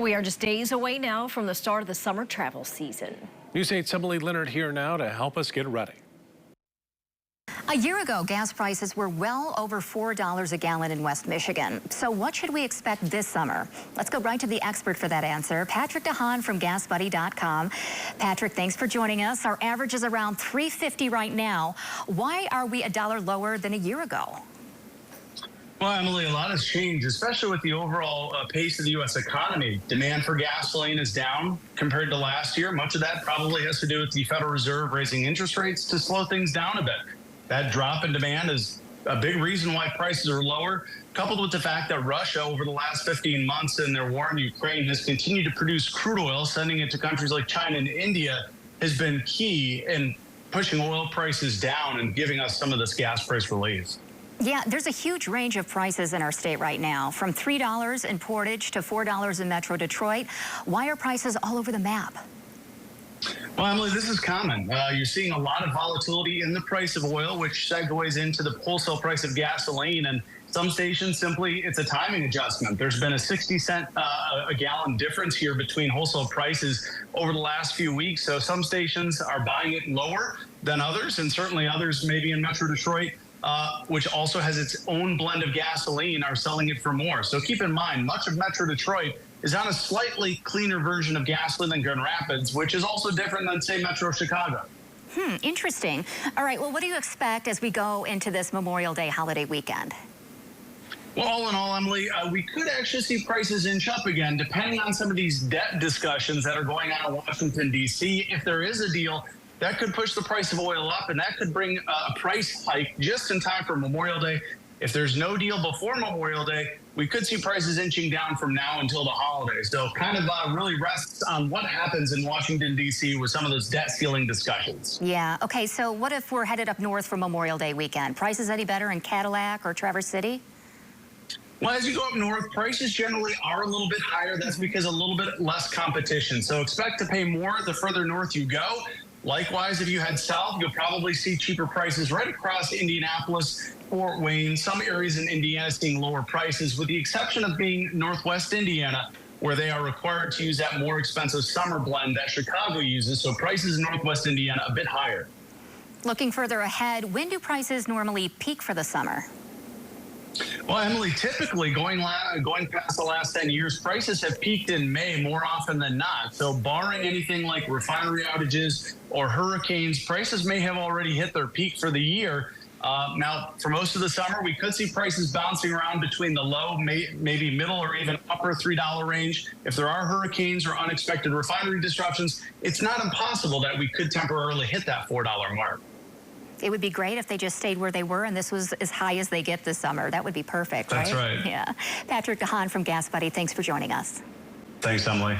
We are just days away now from the start of the summer travel season. News 8's Emily Leonard here now to help us get ready. A year ago, gas prices were well over $4 a gallon in West Michigan. So what should we expect this summer? Let's go right to the expert for that answer, Patrick DeHaan from GasBuddy.com. Patrick, thanks for joining us. Our average is around $3.50 right now. Why are we $1 lower than a year ago? Well, Emily, a lot has changed, especially with the overall pace of the U.S. economy. Demand for gasoline is down compared to last year. Much of that probably has to do with the Federal Reserve raising interest rates to slow things down a bit. That drop in demand is a big reason why prices are lower, coupled with the fact that Russia, over the last 15 months in their war in Ukraine, has continued to produce crude oil, sending it to countries like China and India, has been key in pushing oil prices down and giving us some of this gas price relief. Yeah, there's a huge range of prices in our state right now, from $3 in Portage to $4 in Metro Detroit. Why are prices all over the map? Well, Emily, this is common. You're seeing a lot of volatility in the price of oil, which segues into the wholesale price of gasoline. And some stations, simply, it's a timing adjustment. There's been a 60-cent a gallon difference here between wholesale prices over the last few weeks. So some stations are buying it lower than others, and certainly others, maybe in Metro Detroit, which also has its own blend of gasoline, are selling it for more. So keep in mind, much of Metro Detroit is on a slightly cleaner version of gasoline than Grand Rapids, which is also different than, say, Metro Chicago. Interesting. All right, well, what do you expect as we go into this Memorial Day holiday weekend? Well, all in all, Emily, we could actually see prices inch up again, depending on some of these debt discussions that are going on in Washington, D.C. If there is a deal, that could push the price of oil up, and that could bring a price hike just in time for Memorial Day. If there's no deal before Memorial Day, we could see prices inching down from now until the holidays. So kind of really rests on what happens in Washington, D.C. with some of those debt ceiling discussions. Yeah, okay, so what if we're headed up north for Memorial Day weekend? Prices any better in Cadillac or Traverse City? Well, as you go up north, prices generally are a little bit higher. That's because a little bit less competition. So expect to pay more the further north you go. Likewise, if you head south, you'll probably see cheaper prices right across Indianapolis, Fort Wayne. Some areas in Indiana seeing lower prices, with the exception of being Northwest Indiana, where they are required to use that more expensive summer blend that Chicago uses. So prices in Northwest Indiana a bit higher. Looking further ahead, when do prices normally peak for the summer? Well, Emily, typically going past the last 10 years, prices have peaked in May more often than not. So barring anything like refinery outages or hurricanes, prices may have already hit their peak for the year. Now, for most of the summer, we could see prices bouncing around between the low, maybe middle or even upper $3 range. If there are hurricanes or unexpected refinery disruptions, it's not impossible that we could temporarily hit that $4 mark. It would be great if they just stayed where they were and this was as high as they get this summer. That would be perfect, right? That's right. Yeah. Patrick DeHaan from GasBuddy, thanks for joining us. Thanks, Emily.